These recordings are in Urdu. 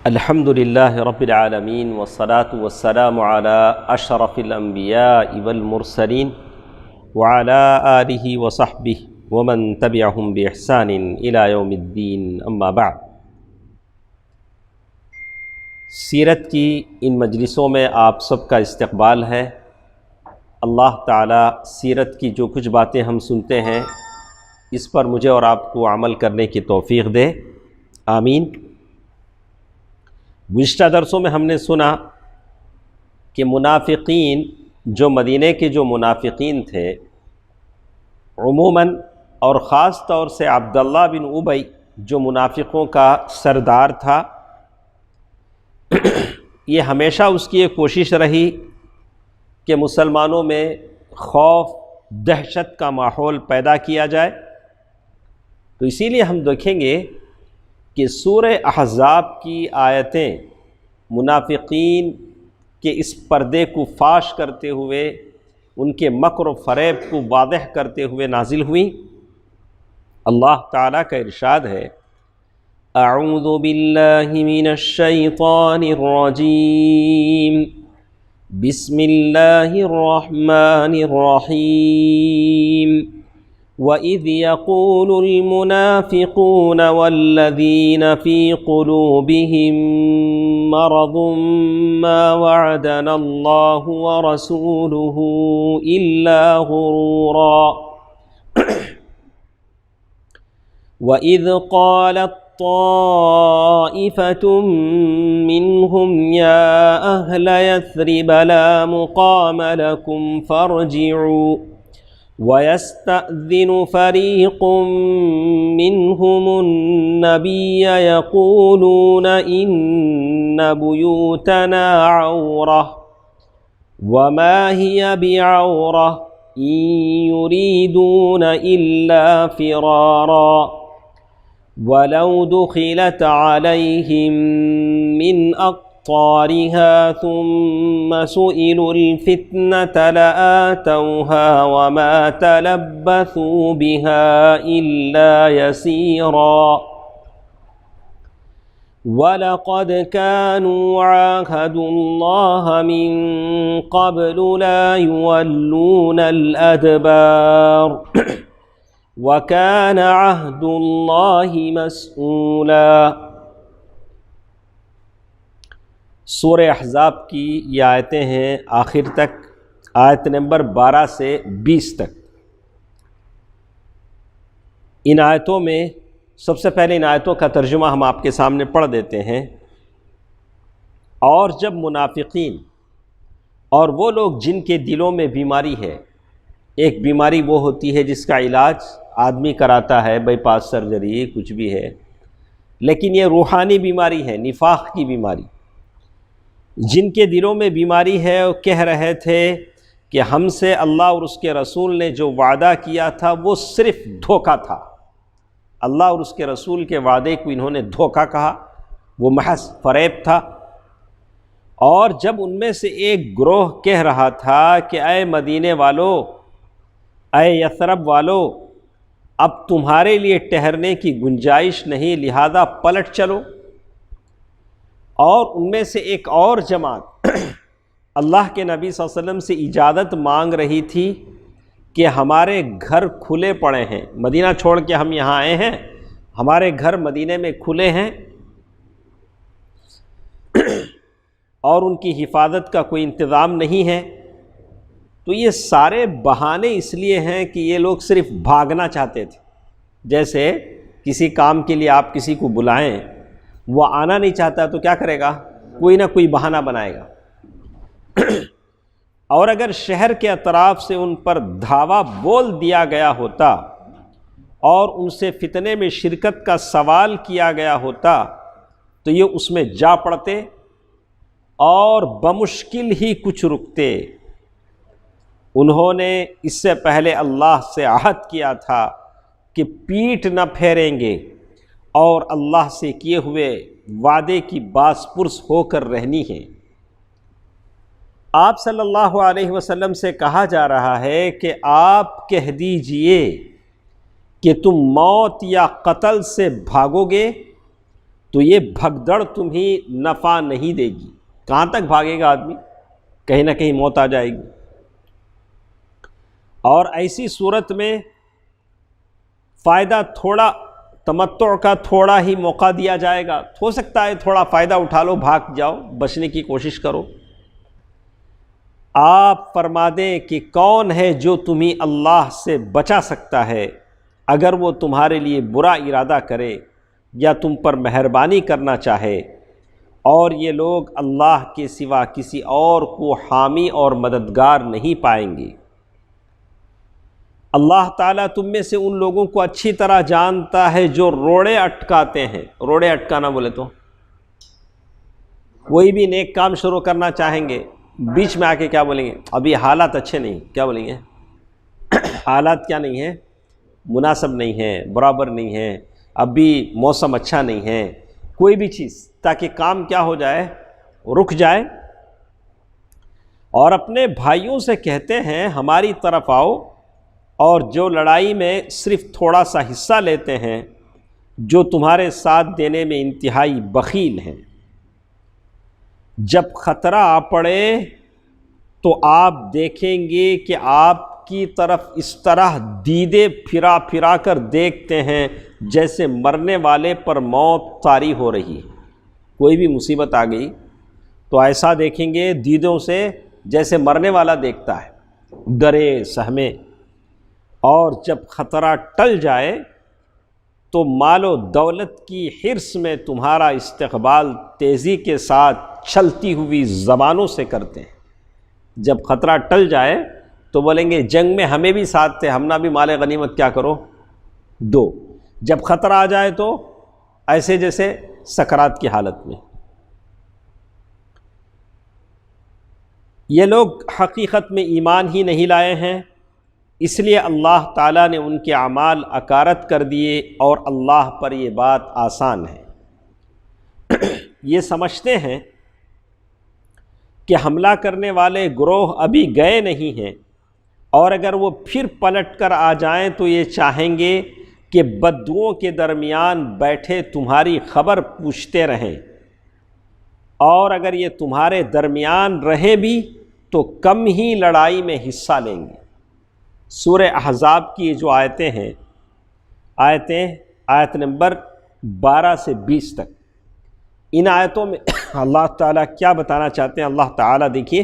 الحمد للہ رب العالمین والصلاة والسلام علی اشرف الانبیاء والمرسلین وعلی آلہ وصحبہ ومن تبعہم بإحسان الی یوم الدین، اما بعد۔ سیرت کی ان مجلسوں میں آپ سب کا استقبال ہے۔ اللہ تعالیٰ سیرت کی جو کچھ باتیں ہم سنتے ہیں اس پر مجھے اور آپ کو عمل کرنے کی توفیق دے، آمین۔ گزشتہ درسوں میں ہم نے سنا کہ منافقین، جو مدینے کے جو منافقین تھے عموماً، اور خاص طور سے عبداللہ بن ابی جو منافقوں کا سردار تھا، یہ ہمیشہ اس کی ایک کوشش رہی کہ مسلمانوں میں خوف دہشت کا ماحول پیدا کیا جائے۔ تو اسی لیے ہم دیکھیں گے کہ سورہ احزاب کی آیتیں منافقین کے اس پردے کو فاش کرتے ہوئے، ان کے مکر و فریب کو واضح کرتے ہوئے نازل ہوئیں۔ اللہ تعالیٰ کا ارشاد ہے، اعوذ باللہ من الشیطان الرجیم، بسم اللہ الرحمن الرحیم، وَإِذْ يَقُولُ الْمُنَافِقُونَ وَالَّذِينَ فِي قُلُوبِهِم مَّرَضٌ مَّا وَعَدَنَا اللَّهُ وَرَسُولُهُ إِلَّا غُرُورًا وَإِذْ قَالَت طَّائِفَةٌ مِّنْهُمْ يَا أَهْلَ يَثْرِبَ لَا مُقَامَ لَكُمْ فَارْجِعُوا وَيَسْتَأْذِنُ فَرِيقٌ مِّنْهُمُ النَّبِيَّ يَقُولُونَ إِنَّ بُيُوتَنَا عَوْرَةٌ وَمَا هِيَ بِعَوْرَةٍ إِن يُرِيدُونَ إِلَّا فِرَارًا وَلَوْ دُخِلَتْ عَلَيْهِم مِّنْ أَقْطَارِهَا ثُمَّ سُئِلُوا الْفِتْنَةَ لَآتَوْهَا وَمَا تَلَبَّثُوا بِهَا إِلَّا يَسِيرًا وَلَقَدْ كَانُوا عَاهَدُوا اللَّهَ مِن قَبْلُ لَا يُوَلُّونَ الْأَدْبَارَ وَكَانَ عَهْدُ اللَّهِ مَسْئُولًا۔ سورہ احزاب کی یہ آیتیں ہیں آخر تک، آیت نمبر 12 سے 20 تک۔ ان آیتوں میں سب سے پہلے ان آیتوں کا ترجمہ ہم آپ کے سامنے پڑھ دیتے ہیں۔ اور جب منافقین اور وہ لوگ جن کے دلوں میں بیماری ہے، ایک بیماری وہ ہوتی ہے جس کا علاج آدمی کراتا ہے، بائی پاس سرجری کچھ بھی ہے، لیکن یہ روحانی بیماری ہے، نفاق کی بیماری۔ جن کے دلوں میں بیماری ہے وہ کہہ رہے تھے کہ ہم سے اللہ اور اس کے رسول نے جو وعدہ کیا تھا وہ صرف دھوکہ تھا۔ اللہ اور اس کے رسول کے وعدے کو انہوں نے دھوکہ کہا، وہ محض فریب تھا۔ اور جب ان میں سے ایک گروہ کہہ رہا تھا کہ اے مدینے والو، اے یثرب والو، اب تمہارے لیے ٹھہرنے کی گنجائش نہیں، لہذا پلٹ چلو۔ اور ان میں سے ایک اور جماعت اللہ کے نبی صلی اللہ علیہ وسلم سے اجازت مانگ رہی تھی کہ ہمارے گھر کھلے پڑے ہیں، مدینہ چھوڑ کے ہم یہاں آئے ہیں، ہمارے گھر مدینے میں کھلے ہیں اور ان کی حفاظت کا کوئی انتظام نہیں ہے۔ تو یہ سارے بہانے اس لیے ہیں کہ یہ لوگ صرف بھاگنا چاہتے تھے۔ جیسے کسی کام کے لیے آپ کسی کو بلائیں، وہ آنا نہیں چاہتا تو کیا کرے گا؟ کوئی نہ کوئی بہانہ بنائے گا۔ اور اگر شہر کے اطراف سے ان پر دھاوا بول دیا گیا ہوتا اور ان سے فتنے میں شرکت کا سوال کیا گیا ہوتا تو یہ اس میں جا پڑتے اور بمشکل ہی کچھ رکتے۔ انہوں نے اس سے پہلے اللہ سے عہد کیا تھا کہ پیٹھ نہ پھیریں گے اور اللہ سے کیے ہوئے وعدے کی باز پرس ہو کر رہنی ہے۔ آپ صلی اللہ علیہ وسلم سے کہا جا رہا ہے کہ آپ کہہ دیجئے کہ تم موت یا قتل سے بھاگو گے تو یہ بھگدڑ تمہیں نفع نہیں دے گی۔ کہاں تک بھاگے گا آدمی؟ کہیں نہ کہیں موت آ جائے گی۔ اور ایسی صورت میں فائدہ تھوڑا، تمتع کا تھوڑا ہی موقع دیا جائے گا، ہو سکتا ہے تھوڑا فائدہ اٹھا لو، بھاگ جاؤ، بچنے کی کوشش کرو۔ آپ فرما دیں کہ کون ہے جو تمہیں اللہ سے بچا سکتا ہے اگر وہ تمہارے لیے برا ارادہ کرے یا تم پر مہربانی کرنا چاہے، اور یہ لوگ اللہ کے سوا کسی اور کو حامی اور مددگار نہیں پائیں گے۔ اللہ تعالیٰ تم میں سے ان لوگوں کو اچھی طرح جانتا ہے جو روڑے اٹکاتے ہیں۔ روڑے اٹکانا بولے تو کوئی بھی نیک کام شروع کرنا چاہیں گے، بیچ میں آ کے کیا بولیں گے؟ ابھی حالات اچھے نہیں، کیا بولیں گے؟ حالات کیا نہیں ہیں؟ مناسب نہیں ہیں، برابر نہیں ہیں، ابھی موسم اچھا نہیں ہے، کوئی بھی چیز، تاکہ کام کیا ہو جائے؟ رک جائے۔ اور اپنے بھائیوں سے کہتے ہیں ہماری طرف آؤ، اور جو لڑائی میں صرف تھوڑا سا حصہ لیتے ہیں، جو تمہارے ساتھ دینے میں انتہائی بخیل ہیں۔ جب خطرہ آ پڑے تو آپ دیکھیں گے کہ آپ کی طرف اس طرح دیدے پھرا پھرا کر دیکھتے ہیں جیسے مرنے والے پر موت طاری ہو رہی ہے۔ کوئی بھی مصیبت آ گئی تو ایسا دیکھیں گے دیدوں سے جیسے مرنے والا دیکھتا ہے، ڈرے سہمے۔ اور جب خطرہ ٹل جائے تو مال و دولت کی حرص میں تمہارا استقبال تیزی کے ساتھ چھلتی ہوئی زبانوں سے کرتے ہیں۔ جب خطرہ ٹل جائے تو بولیں گے جنگ میں ہمیں بھی ساتھ تھے، ہم نہ بھی مال غنیمت کیا کرو دو۔ جب خطرہ آ جائے تو ایسے جیسے سکرات کی حالت میں۔ یہ لوگ حقیقت میں ایمان ہی نہیں لائے ہیں، اس لیے اللہ تعالیٰ نے ان کے اعمال اکارت کر دیے، اور اللہ پر یہ بات آسان ہے۔ یہ سمجھتے ہیں کہ حملہ کرنے والے گروہ ابھی گئے نہیں ہیں، اور اگر وہ پھر پلٹ کر آ جائیں تو یہ چاہیں گے کہ بدوؤں کے درمیان بیٹھے تمہاری خبر پوچھتے رہیں، اور اگر یہ تمہارے درمیان رہیں بھی تو کم ہی لڑائی میں حصہ لیں گے۔ سورہ احزاب کی جو آیتیں ہیں، آیت نمبر 12 سے 20 تک، ان آیتوں میں اللہ تعالیٰ کیا بتانا چاہتے ہیں؟ اللہ تعالیٰ دیکھیے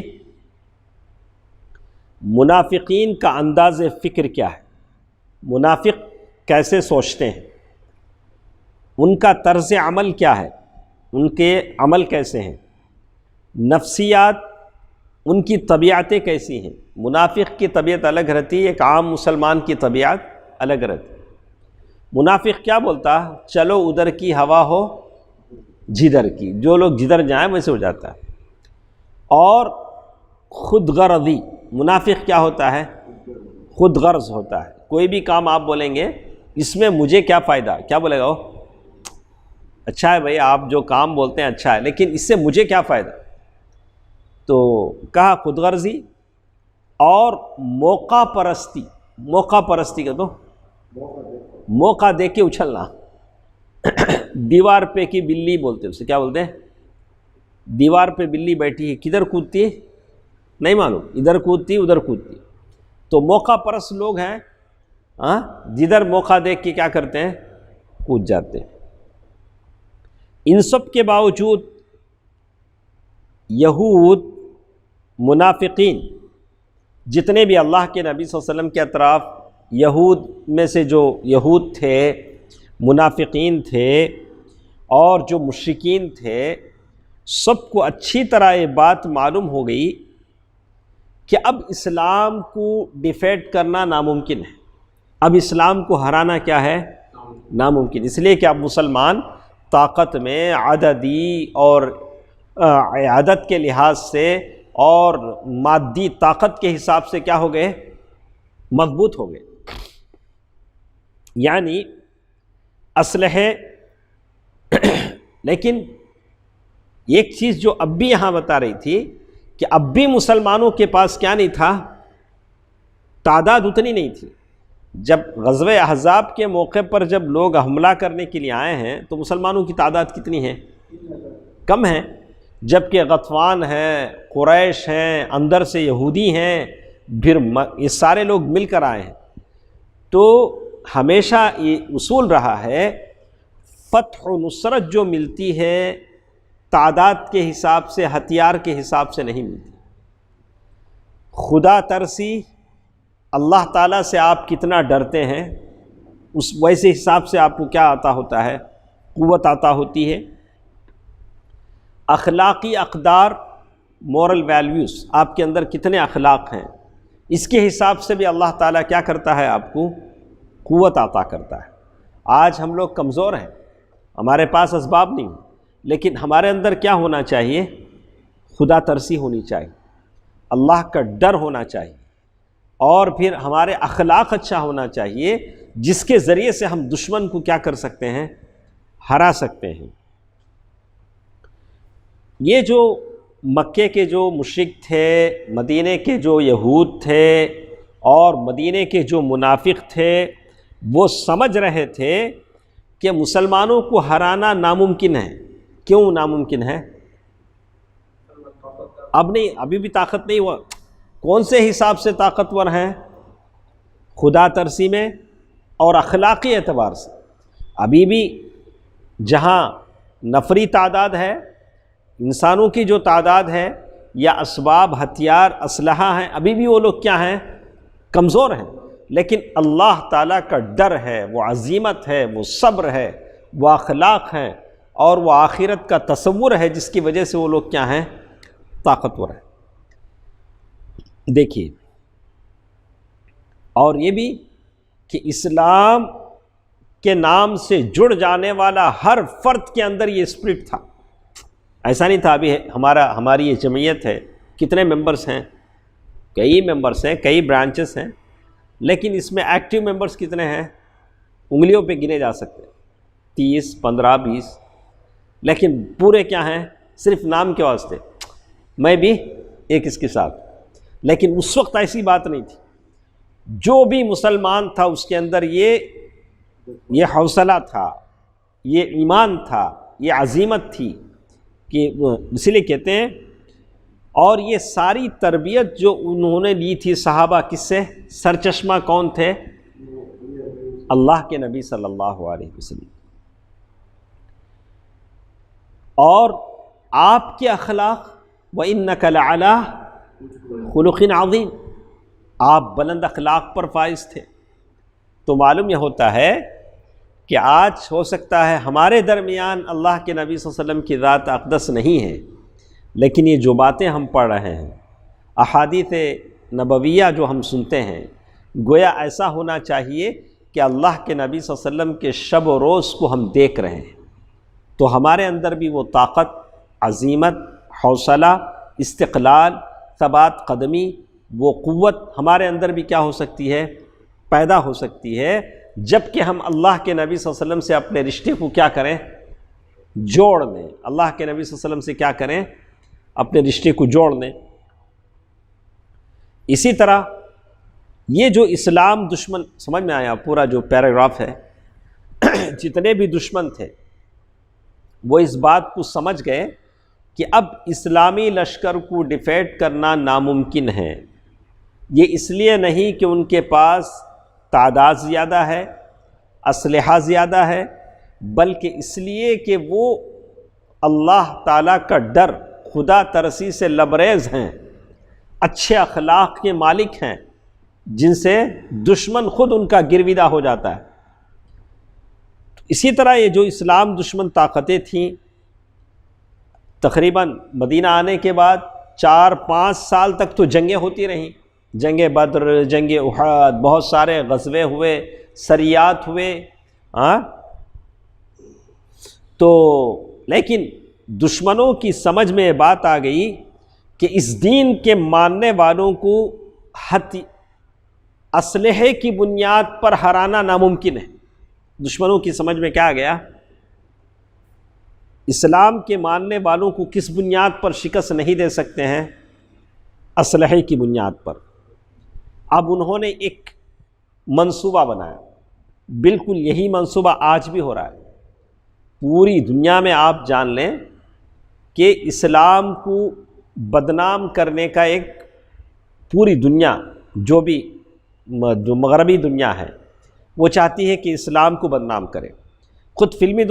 منافقین کا انداز فکر کیا ہے، منافق کیسے سوچتے ہیں، ان کا طرز عمل کیا ہے، ان کے عمل کیسے ہیں، نفسیات، ان کی طبیعتیں کیسی ہیں۔ منافق کی طبیعت الگ رہتی ہے، ایک عام مسلمان کی طبیعت الگ رہتی ہے۔ منافق کیا بولتا؟ چلو ادھر کی ہوا ہو جدھر کی، جو لوگ جدھر جائیں ویسے ہو جاتا ہے۔ اور خود غرضی، منافق کیا ہوتا ہے؟ خود غرض ہوتا ہے۔ کوئی بھی کام آپ بولیں گے اس میں مجھے کیا فائدہ، کیا بولے گا وہ؟ اچھا ہے بھائی آپ جو کام بولتے ہیں اچھا ہے، لیکن اس سے مجھے کیا فائدہ؟ تو کہا خود غرضی اور موقع پرستی۔ موقع پرستی کا تو موقع دیکھ کے اچھلنا۔ دیوار پہ کی بلی بولتے ہیں اسے، کیا بولتے ہیں؟ دیوار پہ بلی بیٹھی ہے، کدھر کودتی ہے نہیں معلوم، ادھر کودتی ادھر کودتی۔ تو موقع پرست لوگ ہیں، جدھر موقع دیکھ کے کیا کرتے ہیں؟ کود جاتے ہیں۔ ان سب کے باوجود یہود، منافقین، جتنے بھی اللہ کے نبی صلی اللہ علیہ وسلم کے اطراف یہود میں سے جو یہود تھے، منافقین تھے، اور جو مشرکین تھے، سب کو اچھی طرح یہ بات معلوم ہو گئی کہ اب اسلام کو ڈیفیٹ کرنا ناممکن ہے، اب اسلام کو ہرانا کیا ہے؟ ناممکن۔ اس لیے کہ اب مسلمان طاقت میں، عددی اور عدد کے لحاظ سے اور مادی طاقت کے حساب سے کیا ہو گئے؟ مضبوط ہو گئے۔ یعنی اسلحے، لیکن ایک چیز جو اب بھی یہاں بتا رہی تھی کہ اب بھی مسلمانوں کے پاس کیا نہیں تھا؟ تعداد اتنی نہیں تھی، جب غزوہ احزاب کے موقع پر جب لوگ حملہ کرنے کے لیے آئے ہیں تو مسلمانوں کی تعداد کتنی ہے؟ کم ہے، جبکہ غطفان ہیں، قریش ہیں، اندر سے یہودی ہیں، پھر یہ سارے لوگ مل کر آئے ہیں۔ تو ہمیشہ یہ اصول رہا ہے فتح و نصرت جو ملتی ہے تعداد کے حساب سے، ہتھیار کے حساب سے نہیں ملتی۔ خدا ترسی، اللہ تعالیٰ سے آپ کتنا ڈرتے ہیں اس ویسے حساب سے آپ کو کیا عطا ہوتا ہے؟ قوت عطا ہوتی ہے۔ اخلاقی اقدار، مورل ویلیوز، آپ کے اندر کتنے اخلاق ہیں، اس کے حساب سے بھی اللہ تعالیٰ کیا کرتا ہے؟ آپ کو قوت عطا کرتا ہے۔ آج ہم لوگ کمزور ہیں، ہمارے پاس اسباب نہیں، لیکن ہمارے اندر کیا ہونا چاہیے؟ خدا ترسی ہونی چاہیے، اللہ کا ڈر ہونا چاہیے، اور پھر ہمارے اخلاق اچھا ہونا چاہیے، جس کے ذریعے سے ہم دشمن کو کیا کر سکتے ہیں؟ ہرا سکتے ہیں۔ یہ جو مکے کے جو مشرک تھے، مدینے کے جو یہود تھے اور مدینے کے جو منافق تھے، وہ سمجھ رہے تھے کہ مسلمانوں کو ہرانا ناممکن ہے۔ کیوں ناممکن ہے؟ ابھی بھی طاقت نہیں ہوا۔ کون سے حساب سے طاقتور ہیں؟ خدا ترسی میں اور اخلاقی اعتبار سے۔ ابھی بھی جہاں نفری تعداد ہے، انسانوں کی جو تعداد ہے، یا اسباب، ہتھیار، اسلحہ ہیں، ابھی بھی وہ لوگ کیا ہیں؟ کمزور ہیں۔ لیکن اللہ تعالیٰ کا ڈر ہے، وہ عزیمت ہے، وہ صبر ہے، وہ اخلاق ہیں، اور وہ آخرت کا تصور ہے، جس کی وجہ سے وہ لوگ کیا ہیں؟ طاقتور ہیں۔ دیکھیے، اور یہ بھی کہ اسلام کے نام سے جڑ جانے والا ہر فرد کے اندر یہ اسپرٹ تھا۔ ایسا نہیں تھا ابھی ہماری یہ جمعیت ہے، کتنے ممبرز ہیں؟ کئی ممبرز ہیں، کئی برانچز ہیں، لیکن اس میں ایکٹیو ممبرز کتنے ہیں؟ انگلیوں پہ گنے جا سکتے ہیں، 30، 15، 20، لیکن پورے کیا ہیں؟ صرف نام کے واسطے، میں بھی ایک اس کے ساتھ۔ لیکن اس وقت ایسی بات نہیں تھی۔ جو بھی مسلمان تھا اس کے اندر یہ حوصلہ تھا، یہ ایمان تھا، یہ عزیمت تھی، کہ اسی لیے کہتے ہیں، اور یہ ساری تربیت جو انہوں نے لی تھی صحابہ، کس سے؟ سرچشمہ کون تھے؟ اللہ کے نبی صلی اللہ علیہ وسلم۔ اور آپ کے اخلاق، وَإِنَّكَ لَعَلَىٰ خُلُقٍ عَظِيمٍ، آپ بلند اخلاق پر فائز تھے۔ تو معلوم یہ ہوتا ہے کہ آج ہو سکتا ہے ہمارے درمیان اللہ کے نبی صلی اللہ علیہ وسلم کی ذات اقدس نہیں ہے، لیکن یہ جو باتیں ہم پڑھ رہے ہیں، احادیث نبویہ جو ہم سنتے ہیں، گویا ایسا ہونا چاہیے کہ اللہ کے نبی صلی اللہ علیہ وسلم کے شب و روز کو ہم دیکھ رہے ہیں، تو ہمارے اندر بھی وہ طاقت، عزیمت، حوصلہ، استقلال، ثبات قدمی، وہ قوت ہمارے اندر بھی کیا ہو سکتی ہے؟ پیدا ہو سکتی ہے، جب کہ ہم اللہ کے نبی صلی اللہ علیہ وسلم سے اپنے رشتے کو کیا کریں؟ جوڑ دیں۔ اللہ کے نبی صلی اللہ علیہ وسلم سے کیا کریں؟ اپنے رشتے کو جوڑ دیں۔ اسی طرح یہ جو اسلام دشمن، سمجھ میں آیا پورا جو پیراگراف ہے؟ جتنے بھی دشمن تھے وہ اس بات کو سمجھ گئے کہ اب اسلامی لشکر کو ڈیفیٹ کرنا ناممکن ہے۔ یہ اس لیے نہیں کہ ان کے پاس تعداد زیادہ ہے، اسلحہ زیادہ ہے، بلکہ اس لیے کہ وہ اللہ تعالیٰ کا ڈر، خدا ترسی سے لبریز ہیں، اچھے اخلاق کے مالک ہیں، جن سے دشمن خود ان کا گرویدہ ہو جاتا ہے۔ اسی طرح یہ جو اسلام دشمن طاقتیں تھیں، تقریباً مدینہ آنے کے بعد 4-5 سال تک تو جنگیں ہوتی رہیں، جنگ بدر، جنگ احد، بہت سارے غزوے ہوئے، سریات ہوئے، تو لیکن دشمنوں کی سمجھ میں یہ بات آ گئی کہ اس دین کے ماننے والوں کو اسلحے کی بنیاد پر ہرانا ناممکن ہے۔ دشمنوں کی سمجھ میں کیا آ گیا؟ اسلام کے ماننے والوں کو کس بنیاد پر شکست نہیں دے سکتے ہیں؟ اسلحے کی بنیاد پر۔ اب انہوں نے ایک منصوبہ بنایا. بالکل یہی منصوبہ آج بھی ہو رہا ہے. پوری دنیا میں آپ جان لیں کہ اسلام کو بدنام کرنے کا ایک پوری دنیا جو مغربی دنیا ہے وہ چاہتی ہے کہ اسلام کو بدنام کرے. خود فلمی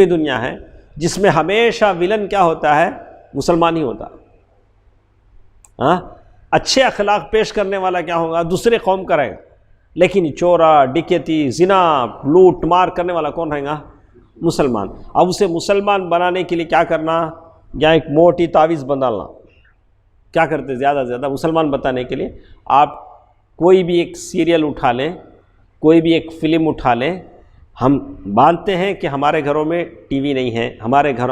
دنیا ہے جس میں ہمیشہ ولن کیا ہوتا ہے؟ مسلمان ہی ہوتا. ہاں، اچھے اخلاق پیش کرنے والا کیا ہوگا؟ دوسرے قوم کا رہے گا. لیکن چورا، ڈکیتی، زنا، لوٹ مار کرنے والا کون رہے گا؟ مسلمان. اب اسے مسلمان بنانے کے لیے کیا کرنا؟ یا ایک موٹی تعویذ بندالنا. کیا کرتے زیادہ سے زیادہ مسلمان بتانے کے لیے؟ آپ کوئی بھی ایک سیریل اٹھا لیں، کوئی بھی ایک فلم اٹھا لیں. ہم مانتے ہیں کہ ہمارے گھروں میں ٹی وی نہیں ہے،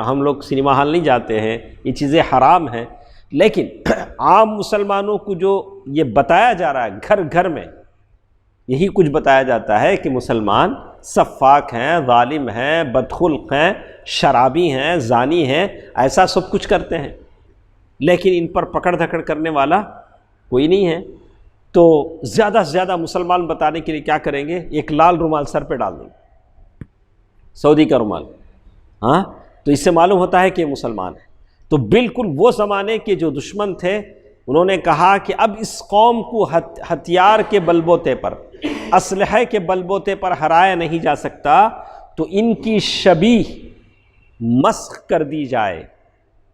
ہم لوگ سنیما ہال نہیں جاتے ہیں، یہ چیزیں حرام ہیں. لیکن عام مسلمانوں کو جو یہ بتایا جا رہا ہے، گھر گھر میں یہی کچھ بتایا جاتا ہے کہ مسلمان سفاک ہیں، ظالم ہیں، بدخلق ہیں، شرابی ہیں، زانی ہیں، ایسا سب کچھ کرتے ہیں. لیکن ان پر پکڑ دھکڑ کرنے والا کوئی نہیں ہے. تو زیادہ سے زیادہ مسلمان بتانے کے لیے کیا کریں گے؟ ایک لال رومال سر پہ ڈال دیں گے، سعودی کا رومال. ہاں، تو اس سے معلوم ہوتا ہے کہ مسلمان ہے. تو بالکل وہ زمانے کے جو دشمن تھے انہوں نے کہا کہ اب اس قوم کو ہتھیار کے بلبوتے پر، اسلحے کے بلبوتے پر ہرایا نہیں جا سکتا، تو ان کی شبیہ مسخ کر دی جائے،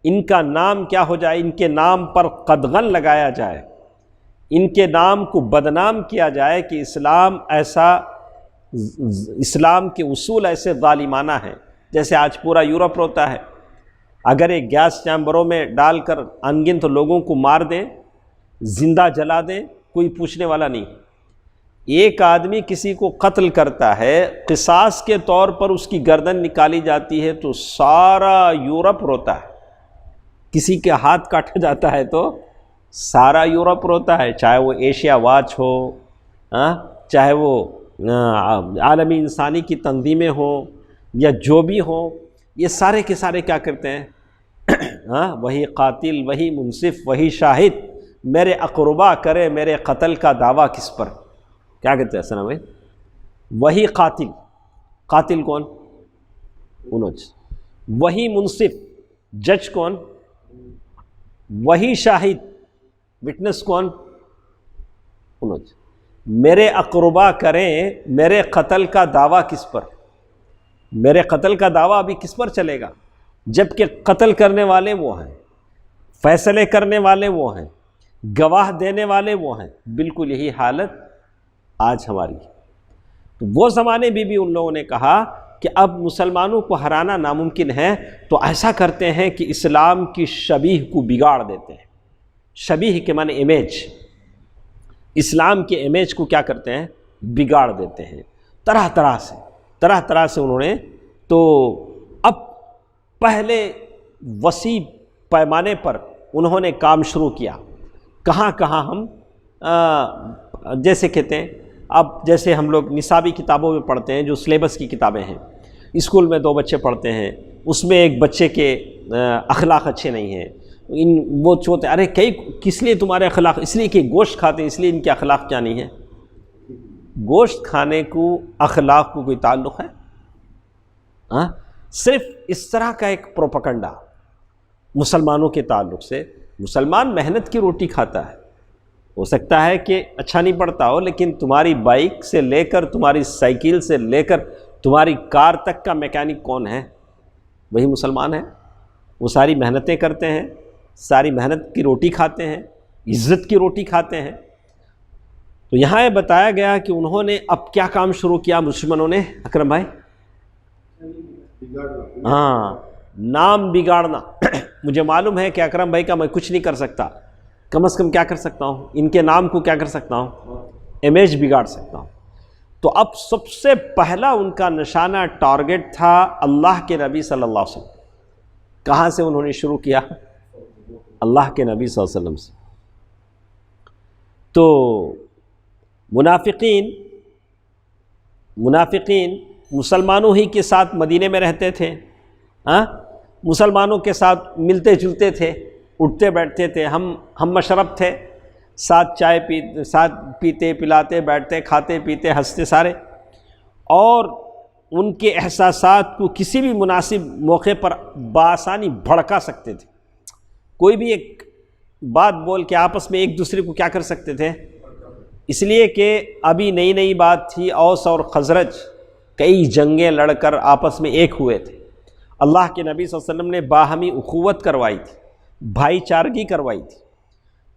ان کا نام کیا ہو جائے؟ ان کے نام پر قدغن لگایا جائے، ان کے نام کو بدنام کیا جائے کہ اسلام کے اصول ایسے ظالمانہ ہیں جیسے آج پورا یورپ روتا ہے. اگر ایک گیس چیمبروں میں ڈال کر انگنت لوگوں کو مار دیں، زندہ جلا دیں، کوئی پوچھنے والا نہیں. ایک آدمی کسی کو قتل کرتا ہے، قصاص کے طور پر اس کی گردن نکالی جاتی ہے تو سارا یورپ روتا ہے. کسی کے ہاتھ کاٹا جاتا ہے تو سارا یورپ روتا ہے، چاہے وہ ایشیا واچ ہو، چاہے وہ عالمی انسانی کی تنظیمیں ہوں یا جو بھی ہوں، یہ سارے کے سارے کیا کرتے ہیں؟ وہی قاتل، وہی منصف، وہی شاہد، میرے اقربا کرے میرے قتل کا دعویٰ کس پر؟ کیا کہتے ہیں سنا بھائی؟ وہی قاتل کون؟ انوج. وہی منصف، جج کون؟ وہی شاہد، وٹنس کون؟ انوج. میرے اقربا کریں میرے قتل کا دعویٰ کس پر؟ میرے قتل کا دعویٰ ابھی کس پر چلے گا؟ جبکہ قتل کرنے والے وہ ہیں، فیصلے کرنے والے وہ ہیں، گواہ دینے والے وہ ہیں. بالکل یہی حالت آج ہماری. تو وہ زمانے بھی ان لوگوں نے کہا کہ اب مسلمانوں کو ہرانا ناممکن ہے، تو ایسا کرتے ہیں کہ اسلام کی شبیہ کو بگاڑ دیتے ہیں. شبیہ کے معنی امیج، اسلام کے امیج کو کیا کرتے ہیں؟ بگاڑ دیتے ہیں. طرح طرح سے انہوں نے. تو اب پہلے وسیع پیمانے پر انہوں نے کام شروع کیا. کہاں ہم جیسے کہتے ہیں، اب جیسے ہم لوگ نصابی کتابوں میں پڑھتے ہیں، جو سلیبس کی کتابیں ہیں، اسکول میں 2 بچے پڑھتے ہیں، اس میں ایک بچے کے اخلاق اچھے نہیں ہیں، وہ چوتے ارے کس لیے تمہارے اخلاق؟ اس لیے کہ گوشت کھاتے ہیں، اس لیے ان کے اخلاق کیا نہیں ہے؟ گوشت کھانے کو اخلاق کو کوئی تعلق ہے؟ صرف اس طرح کا ایک پروپیگنڈا مسلمانوں کے تعلق سے. مسلمان محنت کی روٹی کھاتا ہے، ہو سکتا ہے کہ اچھا نہیں پڑھتا ہو، لیکن تمہاری بائک سے لے کر، تمہاری سائیکل سے لے کر، تمہاری کار تک کا میکینک کون ہے؟ وہی مسلمان ہے. وہ ساری محنتیں کرتے ہیں، ساری محنت کی روٹی کھاتے ہیں، عزت کی روٹی کھاتے ہیں. تو یہاں یہ بتایا گیا کہ انہوں نے اب کیا کام شروع کیا دشمنوں نے؟ اکرم بھائی، نام بگاڑنا. مجھے معلوم ہے کہ اکرم بھائی کا میں کچھ نہیں کر سکتا، کم از کم کیا کر سکتا ہوں؟ ان کے نام کو کیا کر سکتا ہوں؟ امیج بگاڑ سکتا ہوں. تو اب سب سے پہلا ان کا نشانہ ٹارگٹ تھا اللہ کے نبی صلی اللہ علیہ وسلم. کہاں سے انہوں نے شروع کیا؟ اللہ کے نبی صلی اللہ علیہ وسلم سے. تو منافقین مسلمانوں ہی کے ساتھ مدینے میں رہتے تھے، مسلمانوں کے ساتھ ملتے جلتے تھے، اٹھتے بیٹھتے تھے، ہم مشرب تھے. ساتھ چائے ساتھ پیتے پلاتے بیٹھتے کھاتے پیتے ہنستے سارے، اور ان کے احساسات کو کسی بھی مناسب موقع پر بآسانی بھڑکا سکتے تھے۔ کوئی بھی ایک بات بول کے آپس میں ایک دوسرے کو کیا کر سکتے تھے، اس لیے کہ ابھی نئی نئی بات تھی، اوس اور خزرج کئی جنگیں لڑ کر آپس میں ایک ہوئے تھے، اللہ کے نبی صلی اللہ علیہ وسلم نے باہمی اخوت کروائی تھی، بھائی چارگی کروائی تھی،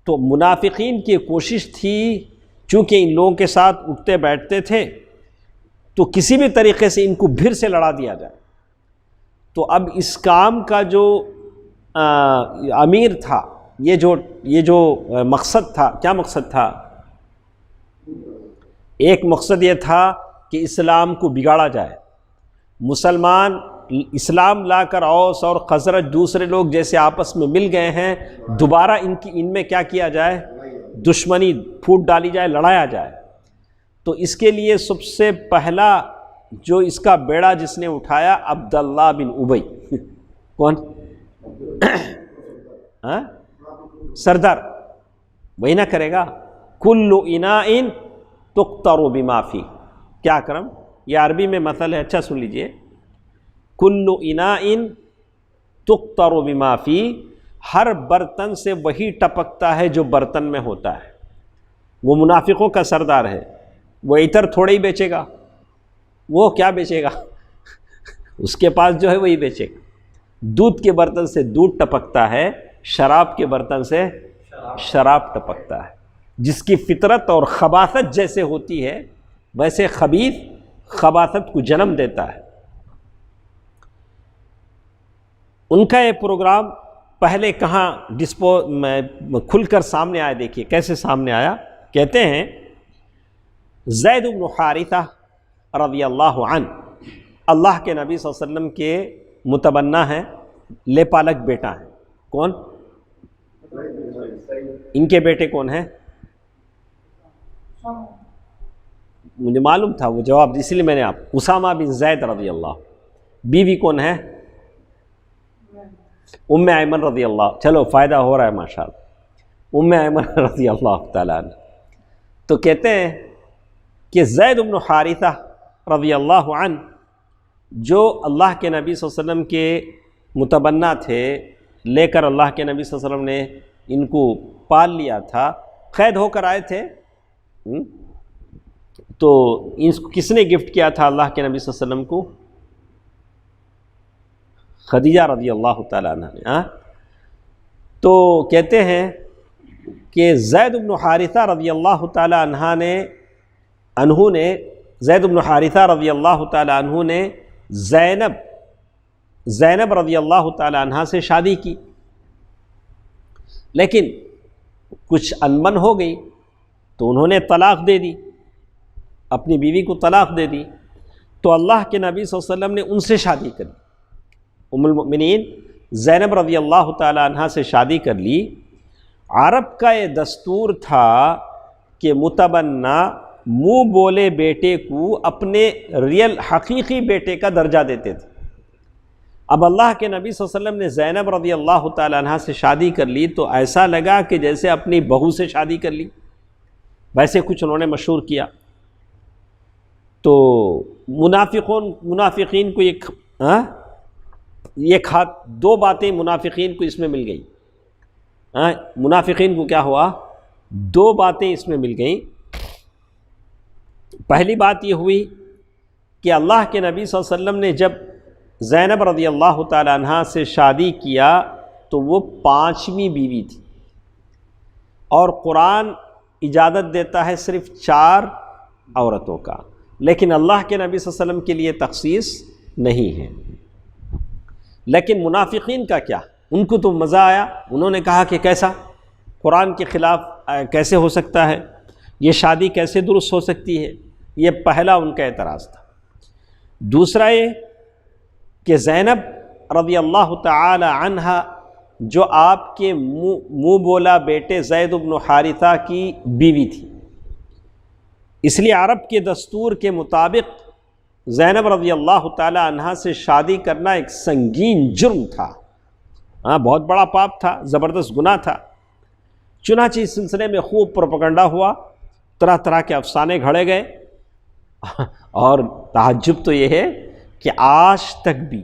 تو منافقین کی کوشش تھی چونکہ ان لوگوں کے ساتھ اٹھتے بیٹھتے تھے تو کسی بھی طریقے سے ان کو پھر سے لڑا دیا جائے۔ تو اب اس کام کا جو امیر تھا، یہ جو مقصد تھا، کیا مقصد تھا؟ ایک مقصد یہ تھا کہ اسلام کو بگاڑا جائے، مسلمان اسلام لا کر اوس اور خزرج دوسرے لوگ جیسے آپس میں مل گئے ہیں، دوبارہ ان میں کیا کیا جائے، دشمنی پھوٹ ڈالی جائے، لڑایا جائے۔ تو اس کے لیے سب سے پہلا جو اس کا بیڑا جس نے اٹھایا، عبداللہ بن ابی۔ کون؟ سردار، وہی نہ کرے گا، کل اناء تقطر بما فی، کیا کرم، یہ عربی میں مثل ہے، اچھا سن لیجئے، کل اناء تقطر بما فی، ہر برتن سے وہی ٹپکتا ہے جو برتن میں ہوتا ہے۔ وہ منافقوں کا سردار ہے، وہ عطر تھوڑے ہی بیچے گا، وہ کیا بیچے گا اس کے پاس جو ہے وہی بیچے گا۔ دودھ کے برتن سے دودھ ٹپکتا ہے، شراب کے برتن سے شراب ٹپکتا ہے۔ جس کی فطرت اور خباثت جیسے ہوتی ہے ویسے خبیث خباثت کو جنم دیتا ہے۔ ان کا یہ پروگرام پہلے کہاں کھل کر سامنے آیا، دیکھیے کیسے سامنے آیا۔ کہتے ہیں زید بن حارثہ رضی اللہ عنہ اللہ کے نبی صلی اللہ علیہ وسلم کے متبنہ ہیں، لے پالک بیٹا ہیں۔ کون؟ ان کے بیٹے کون ہیں؟ مجھے معلوم تھا وہ جواب، اسی لیے میں نے اسامہ بن زید رضی اللہ۔ بیوی کون ہے؟ ام ایمن رضی اللہ۔ چلو فائدہ ہو رہا ہے ماشاءاللہ، ام ایمن رضی اللہ تعالیٰ عنہ۔ تو کہتے ہیں کہ زید بن حارثہ رضی اللہ عنہ جو اللہ کے نبی صلی اللہ علیہ وسلم کے متبنہ تھے، لے کر اللہ کے نبی صلی اللہ علیہ وسلم نے ان کو پال لیا تھا، قید ہو کر آئے تھے، تو ان کو کس نے گفٹ کیا تھا اللہ کے نبی صلی اللہ علیہ وسلم کو؟ خدیجہ رضی اللہ تعالیٰ عنہ نے۔ تو کہتے ہیں کہ زید بن حارثہ رضی اللہ تعالیٰ عنہ نے زید بن حارثہ رضی اللہ تعالیٰ عنہ نے زینب رضی اللہ تعالیٰ عنہ سے شادی کی، لیکن کچھ انبن ہو گئی تو انہوں نے طلاق دے دی، اپنی بیوی کو طلاق دے دی۔ تو اللہ کے نبی صلی اللہ علیہ وسلم نے ان سے شادی کر لی، ام المؤمنین زینب رضی اللہ تعالیٰ عنہ سے شادی کر لی۔ عرب کا یہ دستور تھا کہ متبنہ منہ بولے بیٹے کو اپنے ریئل حقیقی بیٹے کا درجہ دیتے تھے۔ اب اللہ کے نبی صلی اللہ علیہ وسلم نے زینب رضی اللہ تعالیٰ عنہ سے شادی کر لی تو ایسا لگا کہ جیسے اپنی بہو سے شادی کر لی، ویسے کچھ انہوں نے مشہور کیا۔ تو منافقین کو دو باتیں منافقین کو اس میں مل گئی۔ منافقین کو کیا ہوا؟ دو باتیں اس میں مل گئیں۔ پہلی بات یہ ہوئی کہ اللہ کے نبی صلی اللہ علیہ وسلم نے جب زینب رضی اللہ تعالی عنہ سے شادی کیا تو وہ 5ویں بیوی تھی، اور قرآن اجازت دیتا ہے صرف 4 عورتوں کا، لیکن اللہ کے نبی صلی اللہ علیہ وسلم کے لیے تخصیص نہیں ہے۔ لیکن منافقین کا کیا؟ ان کو تو مزہ آیا، انہوں نے کہا کہ کیسا قرآن کے خلاف کیسے ہو سکتا ہے، یہ شادی کیسے درست ہو سکتی ہے، یہ پہلا ان کا اعتراض تھا۔ دوسرا یہ کہ زینب رضی اللہ تعالی عنہا جو آپ کے منہ بولا بیٹے زید بن حارثہ کی بیوی تھی، اس لیے عرب کے دستور کے مطابق زینب رضی اللہ تعالی عنہا سے شادی کرنا ایک سنگین جرم تھا، بہت بڑا پاپ تھا، زبردست گناہ تھا۔ چنانچہ اس سلسلے میں خوب پروپیگنڈا ہوا، طرح طرح کے افسانے گھڑے گئے، اور تعجب تو یہ ہے کہ آج تک بھی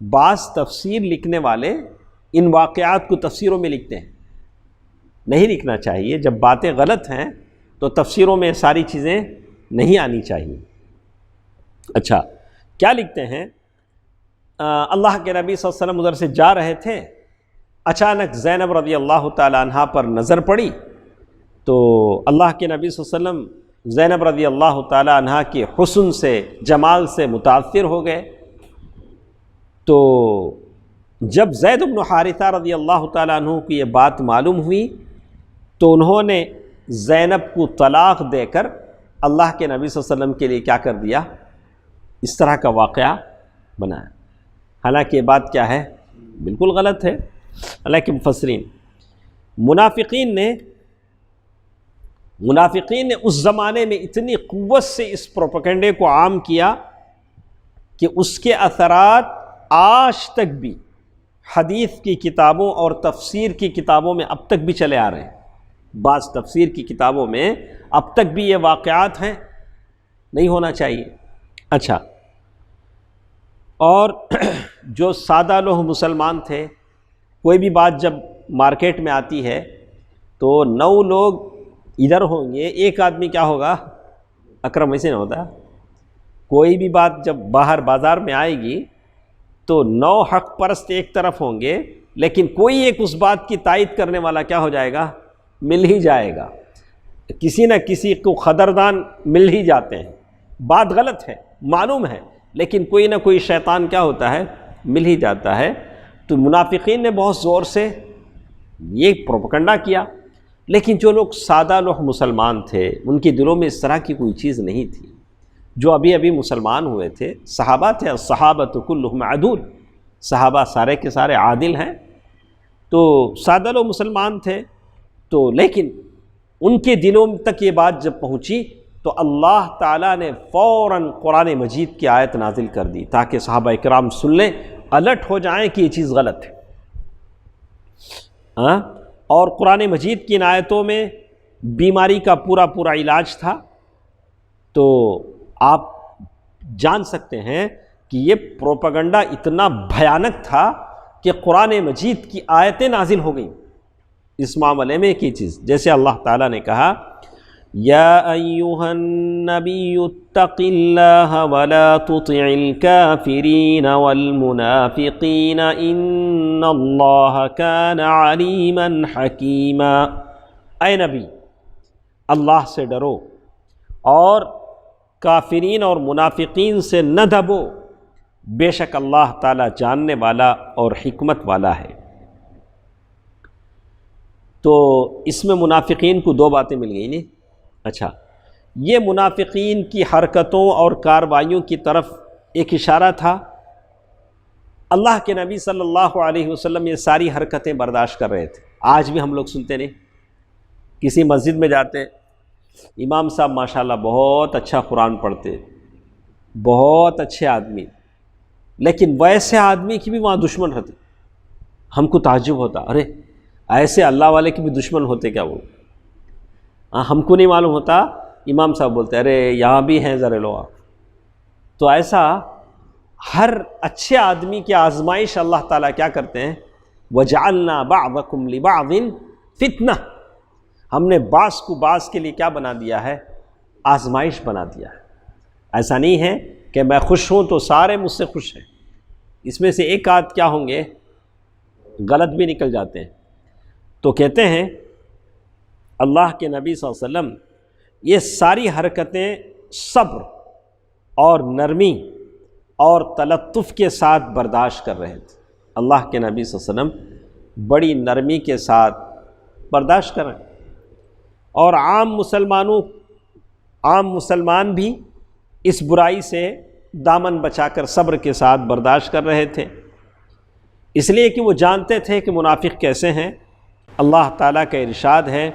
بعض تفسیر لکھنے والے ان واقعات کو تفسیروں میں لکھتے ہیں۔ نہیں لکھنا چاہیے، جب باتیں غلط ہیں تو تفسیروں میں ساری چیزیں نہیں آنی چاہیے۔ اچھا، کیا لکھتے ہیں؟ اللہ کے نبی صلی اللہ علیہ وسلم ادھر سے جا رہے تھے، اچانک زینب رضی اللہ تعالی عنہا پر نظر پڑی، تو اللہ کے نبی صلی اللہ علیہ وسلم زینب رضی اللہ تعالی عنہا کے حسن سے، جمال سے متاثر ہو گئے۔ تو جب زید بن حارثہ رضی اللہ تعالی عنہ کو یہ بات معلوم ہوئی تو انہوں نے زینب کو طلاق دے کر اللہ کے نبی صلی اللہ علیہ وسلم کے لیے کیا کر دیا؟ اس طرح کا واقعہ بنایا۔ حالانکہ یہ بات کیا ہے؟ بالکل غلط ہے۔ حالانکہ مفسرین، منافقین نے اس زمانے میں اتنی قوت سے اس پروپیگنڈے کو عام کیا کہ اس کے اثرات آج تک بھی حدیث کی کتابوں اور تفسیر کی کتابوں میں اب تک بھی چلے آ رہے ہیں۔ بعض تفسیر کی کتابوں میں اب تک بھی یہ واقعات ہیں، نہیں ہونا چاہیے۔ اچھا، اور جو سادہ لوگ مسلمان تھے، کوئی بھی بات جب مارکیٹ میں آتی ہے تو 9 لوگ ادھر ہوں گے، ایک آدمی کیا ہوگا؟ اکرم ایسے نہ ہوتا۔ کوئی بھی بات جب باہر بازار میں آئے گی تو 9 حق پرست ایک طرف ہوں گے، لیکن کوئی ایک اس بات کی تائید کرنے والا کیا ہو جائے گا؟ مل ہی جائے گا۔ کسی نہ کسی کو قدردان مل ہی جاتے ہیں۔ بات غلط ہے، معلوم ہے، لیکن کوئی نہ کوئی شیطان کیا ہوتا ہے؟ مل ہی جاتا ہے۔ تو منافقین نے بہت زور سے یہ پروپیگنڈا کیا، لیکن جو لوگ سادہ لوگ مسلمان تھے ان کے دلوں میں اس طرح کی کوئی چیز نہیں تھی۔ جو ابھی ابھی مسلمان ہوئے تھے، صحابہ تھے، الصحابۃ کلھم عدول، صحابہ سارے کے سارے عادل ہیں، تو سادہ لوگ مسلمان تھے، تو لیکن ان کے دلوں تک یہ بات جب پہنچی تو اللہ تعالیٰ نے فوراً قرآن مجید کی آیت نازل کر دی تاکہ صحابہ اکرام سن لیں، الرٹ ہو جائیں کہ یہ چیز غلط ہے۔ اور قرآن مجید کی ان آیتوں میں بیماری کا پورا علاج تھا، تو آپ جان سکتے ہیں کہ یہ پروپیگنڈا اتنا بھیانک تھا کہ قرآن مجید کی آیتیں نازل ہو گئیں اس معاملے میں۔ ایک ہی چیز، جیسے اللہ تعالیٰ نے کہا یا ایھا النبی اتق اللہ ولا تطع الکافرین والمنافقین ان اللہ کان علیما حکیما۔ اے نبی، اللہ سے ڈرو اور کافرین اور منافقین سے نہ دبو، بے شک اللہ تعالیٰ جاننے والا اور حکمت والا ہے۔ تو اس میں منافقین کو 2 باتیں مل گئیں نہیں؟ اچھا، یہ منافقین کی حرکتوں اور کارروائیوں کی طرف ایک اشارہ تھا۔ اللہ کے نبی صلی اللہ علیہ وسلم یہ ساری حرکتیں برداشت کر رہے تھے۔ آج بھی ہم لوگ سنتے نہیں، کسی مسجد میں جاتے، امام صاحب ماشاءاللہ بہت اچھا قرآن پڑھتے، بہت اچھے آدمی، لیکن ویسے آدمی کی بھی وہاں دشمن رہتے۔ ہم کو تعجب ہوتا، ارے ایسے اللہ والے کے بھی دشمن ہوتے کیا؟ وہ ہم کو نہیں معلوم ہوتا۔ امام صاحب بولتے ارے یہاں بھی ہیں ذرا لو آپ۔ تو ایسا ہر اچھے آدمی کی آزمائش اللہ تعالیٰ کیا کرتے ہیں؟ وَجَعَلْنَا بَعْضَكُمْ لِبَعْضٍ فِتْنَةً، ہم نے بعض کو بعض کے لیے کیا بنا دیا ہے؟ آزمائش بنا دیا ہے۔ ایسا نہیں ہے کہ میں خوش ہوں تو سارے مجھ سے خوش ہیں، اس میں سے ایک آدھ کیا ہوں گے؟ غلط بھی نکل جاتے ہیں۔ تو کہتے ہیں اللہ کے نبی صلی اللہ علیہ وسلم یہ ساری حرکتیں صبر اور نرمی اور تلطف کے ساتھ برداشت کر رہے تھے۔ اللہ کے نبی صلی اللہ علیہ وسلم بڑی نرمی کے ساتھ برداشت کر رہے ہیں، اور عام مسلمان بھی اس برائی سے دامن بچا کر صبر کے ساتھ برداشت کر رہے تھے، اس لیے کہ وہ جانتے تھے کہ منافق کیسے ہیں۔ اللہ تعالیٰ کا ارشاد ہے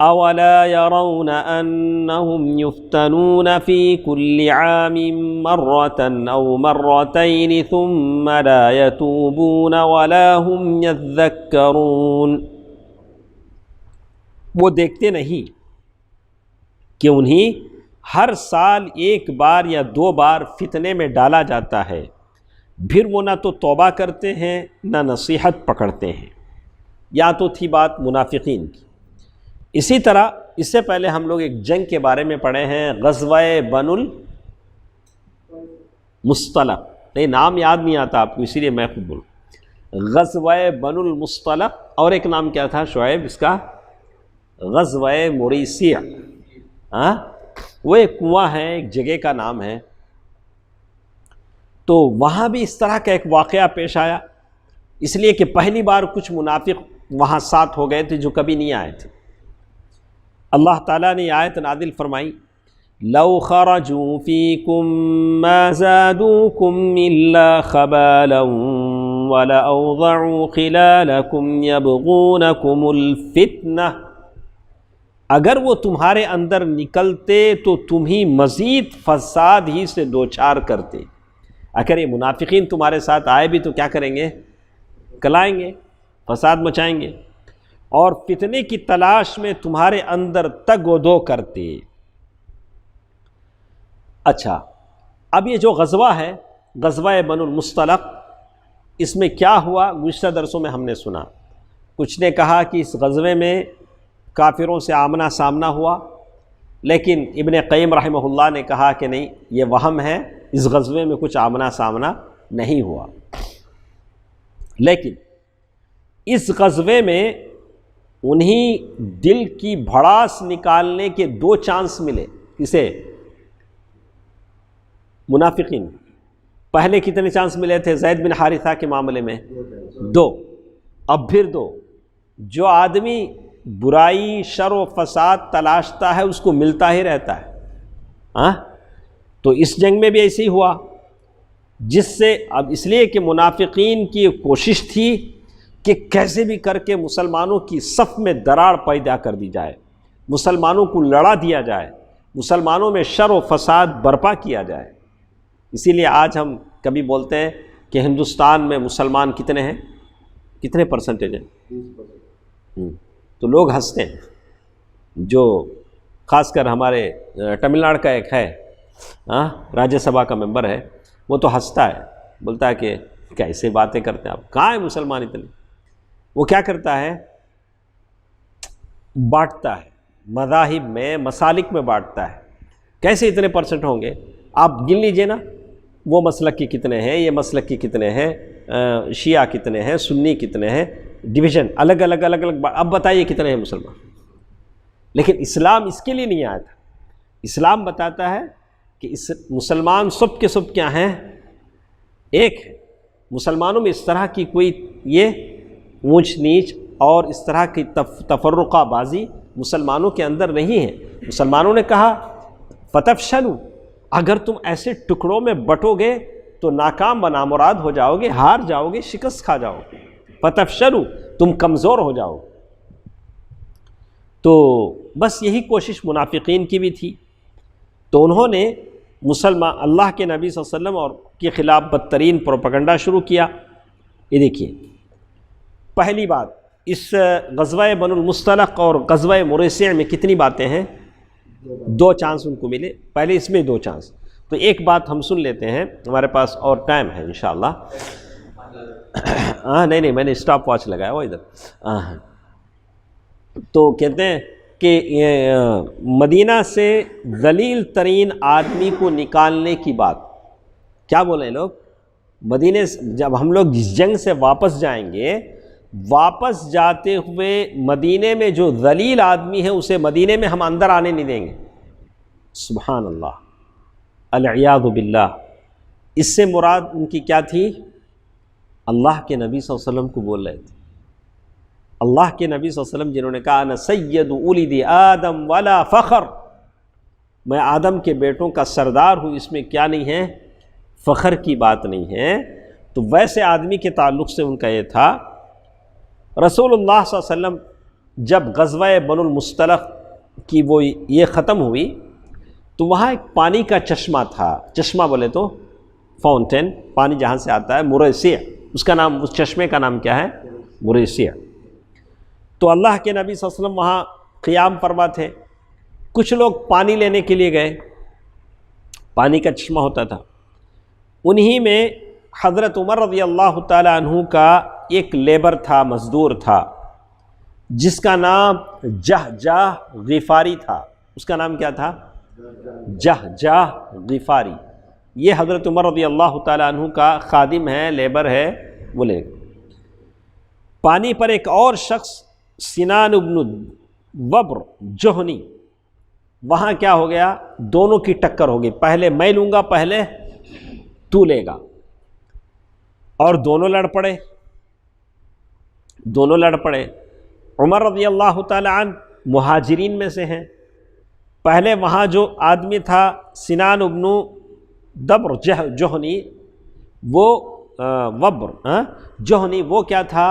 أَوَلَا يَرَوْنَ أَنَّهُمْ يُفْتَنُونَ فِي كُلِّ عَامٍ مَرَّةً أَوْ مَرَّتَيْنِ ثُمَّ لَا يَتُوبُونَ وَلَا هُمْ يَذَّكَّرُونَ۔ وہ دیکھتے نہیں کہ انہیں ہر سال ایک بار یا دو بار فتنے میں ڈالا جاتا ہے، پھر وہ نہ تو توبہ کرتے ہیں نہ نصیحت پکڑتے ہیں۔ یا تو تھی بات منافقین کی۔ اسی طرح اس سے پہلے ہم لوگ ایک جنگ کے بارے میں پڑھے ہیں، غزوہ بنو المصطلق، نہیں نام یاد نہیں آتا آپ کو اسی لیے میں خود بولوں، غزوہ بنو المصطلق، اور ایک نام کیا تھا شعیب اس کا؟ غزوہ مریسیہ۔ وہ ایک کنواں ہے، ایک جگہ کا نام ہے۔ تو وہاں بھی اس طرح کا ایک واقعہ پیش آیا، اس لیے کہ پہلی بار کچھ منافق وہاں ساتھ ہو گئے تھے جو کبھی نہیں آئے تھے۔ اللہ تعالیٰ نے آیت نازل فرمائی، لو خرجوا فیکم ما زادوکم الا خبالا ولأوضعوا خلالکم یبغونکم الفتنہ، اگر وہ تمہارے اندر نکلتے تو تمہیں مزید فساد ہی سے دوچار کرتے۔ اگر یہ منافقین تمہارے ساتھ آئے بھی تو کیا کریں گے؟ کلائیں گے، فساد مچائیں گے، اور فتنے کی تلاش میں تمہارے اندر تگ و دو کرتے۔ اچھا، اب یہ جو غزوہ ہے، غزوہ بنو المصطلق، اس میں کیا ہوا گزشتہ درسوں میں ہم نے سنا۔ کچھ نے کہا کہ اس غزوے میں کافروں سے آمنا سامنا ہوا، لیکن ابن قیم رحمہ اللہ نے کہا کہ نہیں، یہ وہم ہے، اس غزوے میں کچھ آمنا سامنا نہیں ہوا۔ لیکن اس غزوے میں انہیں دل کی بھڑاس نکالنے کے دو چانس ملے۔ کسے؟ منافقین۔ پہلے کتنے چانس ملے تھے زید بن حارثہ کے معاملے میں؟ دو، اب پھر دو۔ جو آدمی برائی، شر و فساد تلاشتا ہے اس کو ملتا ہی رہتا ہے۔ تو اس جنگ میں بھی ایسے ہی ہوا، جس سے اب اس لیے کہ منافقین کی کوشش تھی کہ کیسے بھی کر کے مسلمانوں کی صف میں دراڑ پیدا کر دی جائے، مسلمانوں کو لڑا دیا جائے، مسلمانوں میں شر و فساد برپا کیا جائے۔ اسی لیے آج ہم کبھی بولتے ہیں کہ ہندوستان میں مسلمان کتنے ہیں، کتنے پرسنٹیج ہیں؟ تو لوگ ہنستے ہیں، جو خاص کر ہمارے تمل ناڈو کا ایک ہے راجیہ سبھا کا ممبر ہے، وہ تو ہنستا ہے، بولتا ہے کہ کیسے باتیں کرتے ہیں آپ، کہاں ہیں مسلمان اتنے؟ وہ کیا کرتا ہے؟ بانٹتا ہے، مذاہب میں، مسالک میں بانٹتا ہے۔ کیسے اتنے پرسنٹ ہوں گے؟ آپ گن لیجئے نا، وہ مسلک کے کتنے ہیں، یہ مسلک کے کتنے ہیں، شیعہ کتنے ہیں، سنی کتنے ہیں، ڈویژن الگ الگ الگ الگ، اب بتائیے کتنے ہیں مسلمان۔ لیکن اسلام اس کے لیے نہیں آیا تھا۔ اسلام بتاتا ہے کہ اس مسلمان سب کے سب کیا ہیں؟ ایک ہے۔ مسلمانوں میں اس طرح کی کوئی یہ اونچ نیچ اور اس طرح کی تفرقہ بازی مسلمانوں کے اندر نہیں ہے۔ مسلمانوں نے کہا فتفشلوا، اگر تم ایسے ٹکڑوں میں بٹو گے تو ناکام و نامراد ہو جاؤ گے، ہار جاؤ گے، شکست کھا جاؤ گے، فتفشلوا، تم کمزور ہو جاؤ۔ تو بس یہی کوشش منافقین کی بھی تھی۔ تو انہوں نے اللہ کے نبی صلی اللہ علیہ وسلم اور کے خلاف بدترین پروپیگنڈا شروع کیا۔ یہ دیکھیے، پہلی بات، اس غزوہ بنو المصطلق اور غزوہ مریسیہ میں کتنی باتیں ہیں؟ دو چانس ان کو ملے۔ پہلے اس میں دو چانس، تو ایک بات ہم سن لیتے ہیں، ہمارے پاس اور ٹائم ہے انشاءاللہ۔ نہیں میں نے اسٹاپ واچ لگایا وہ ادھر۔ تو کہتے ہیں کہ مدینہ سے ذلیل ترین آدمی کو نکالنے کی بات، کیا بولیں لوگ؟ مدینے جب ہم لوگ جس جنگ سے واپس جائیں گے، واپس جاتے ہوئے مدینے میں جو ذلیل آدمی ہے اسے مدینے میں ہم اندر آنے نہیں دیں گے۔ سبحان اللہ، العیاذ باللہ۔ اس سے مراد ان کی کیا تھی؟ اللہ کے نبی صلی اللہ علیہ وسلم کو بول رہے تھے۔ اللہ کے نبی صلی اللہ علیہ وسلم جنہوں نے کہا انا سید ولد آدم ولا فخر، میں آدم کے بیٹوں کا سردار ہوں، اس میں کیا نہیں ہے؟ فخر کی بات نہیں ہے۔ تو ویسے آدمی کے تعلق سے ان کا یہ تھا۔ رسول اللہ صلی اللہ علیہ وسلم جب غزوہ بنو المصطلق کی وہ یہ ختم ہوئی تو وہاں ایک پانی کا چشمہ تھا، چشمہ بولے تو فاؤنٹین، پانی جہاں سے آتا ہے، مریسیہ، اس کا نام، اس چشمے کا نام کیا ہے؟ مریسیہ۔ تو اللہ کے نبی صلی اللہ علیہ وسلم وہاں قیام فرما تھے. کچھ لوگ پانی لینے کے لیے گئے، پانی کا چشمہ ہوتا تھا، انہی میں حضرت عمر رضی اللہ تعالی عنہ کا ایک لیبر تھا، مزدور تھا، جس کا نام جہجہ غفاری تھا. اس کا نام کیا تھا؟ جہجہ غفاری. یہ حضرت عمر رضی اللہ تعالی عنہ کا خادم ہے، لیبر ہے. بولے پانی پر ایک اور شخص سنان ابن وبر جوہنی، وہاں کیا ہو گیا؟ دونوں کی ٹکر ہو گئی. پہلے میں لوں گا، پہلے تو لے گا، اور دونوں لڑ پڑے. عمر رضی اللہ تعالی عنہ مہاجرین میں سے ہیں. پہلے وہاں جو آدمی تھا سنان ابن دبر جوہنی، وہ جوہنی، وہ کیا تھا؟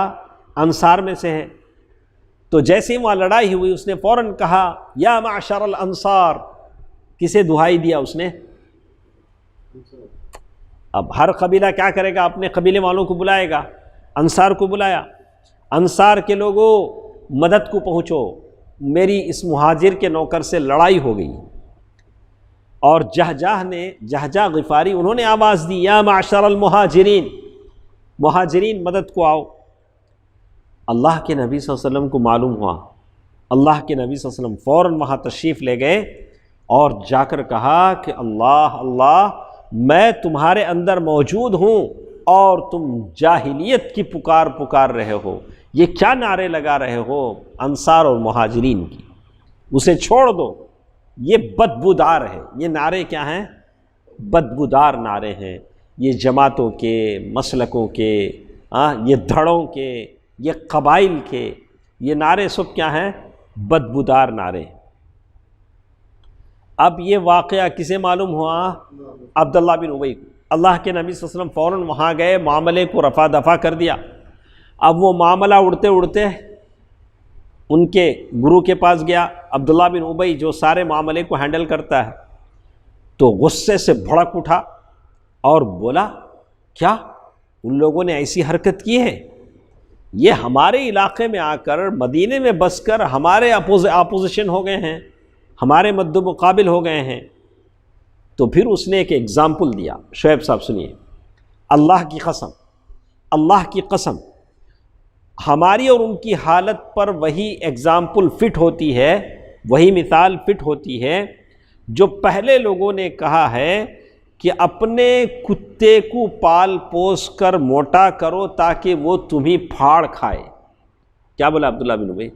انصار میں سے ہے. تو جیسے ہی وہاں لڑائی ہوئی، اس نے فوراً کہا یا معشر الانصار. کسے دہائی دیا اس نے؟ اب ہر قبیلہ کیا کرے گا؟ اپنے قبیلے والوں کو بلائے گا. انصار کو بلایا، انصار کے لوگوں مدد کو پہنچو، میری اس مہاجر کے نوکر سے لڑائی ہو گئی. اور جہجہ غفاری انہوں نے آواز دی یا معشر المہاجرین، مہاجرین مدد کو آؤ. اللہ کے نبی صلی اللہ علیہ وسلم کو معلوم ہوا. اللہ کے نبی صلی اللہ علیہ وسلم فوراً وہاں تشریف لے گئے اور جا کر کہا کہ اللہ میں تمہارے اندر موجود ہوں اور تم جاہلیت کی پکار رہے ہو. یہ کیا نعرے لگا رہے ہو انصار اور مہاجرین کی؟ اسے چھوڑ دو، یہ بدبودار ہے. یہ نعرے کیا ہیں؟ بدبودار نعرے ہیں. یہ جماعتوں کے، مسلکوں کے، یہ دھڑوں کے، یہ قبائل کے، یہ نعرے سب کیا ہیں؟ بدبودار نعرے. اب یہ واقعہ کسے معلوم ہوا؟ عبداللہ بن ابی. اللہ کے نبی صلی اللہ علیہ وسلم فوراً وہاں گئے، معاملے کو رفع دفع کر دیا. اب وہ معاملہ اڑتے اڑتے ان کے گرو کے پاس گیا، عبداللہ بن ابی جو سارے معاملے کو ہینڈل کرتا ہے. تو غصے سے بھڑک اٹھا اور بولا کیا ان لوگوں نے ایسی حرکت کی ہے؟ یہ ہمارے علاقے میں آ کر، مدینے میں بس کر ہمارے اپوزیشن ہو گئے ہیں، ہمارے مد مقابل ہو گئے ہیں. تو پھر اس نے ایک ایگزامپل دیا. شعیب صاحب سنیے، اللہ کی قسم ہماری اور ان کی حالت پر وہی ایگزامپل فٹ ہوتی ہے، وہی مثال فٹ ہوتی ہے جو پہلے لوگوں نے کہا ہے کہ اپنے کتے کو پال پوس کر موٹا کرو تاکہ وہ تمہیں پھاڑ کھائے. کیا بولا عبداللہ بن ابی؟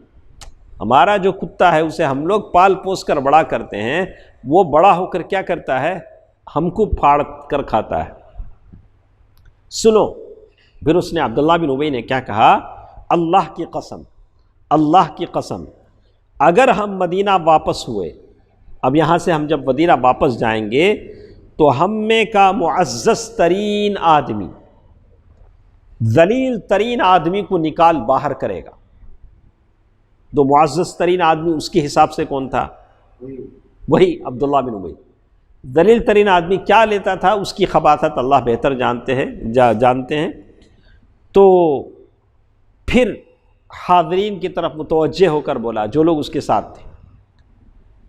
ہمارا جو کتا ہے اسے ہم لوگ پال پوس کر بڑا کرتے ہیں، وہ بڑا ہو کر کیا کرتا ہے؟ ہم کو پھاڑ کر کھاتا ہے. سنو پھر اس نے، عبداللہ بن ابی نے کیا کہا؟ اللہ کی قسم اگر ہم مدینہ واپس ہوئے، اب یہاں سے ہم جب مدینہ واپس جائیں گے تو ہم میں کا معزز ترین آدمی، ذلیل ترین آدمی کو نکال باہر کرے گا. تو معزز ترین آدمی اس کے حساب سے کون تھا؟ وہی عبداللہ بن ابی. ذلیل ترین آدمی کیا لیتا تھا؟ اس کی خباثت اللہ بہتر جانتے ہیں. تو پھر حاضرین کی طرف متوجہ ہو کر بولا، جو لوگ اس کے ساتھ تھے،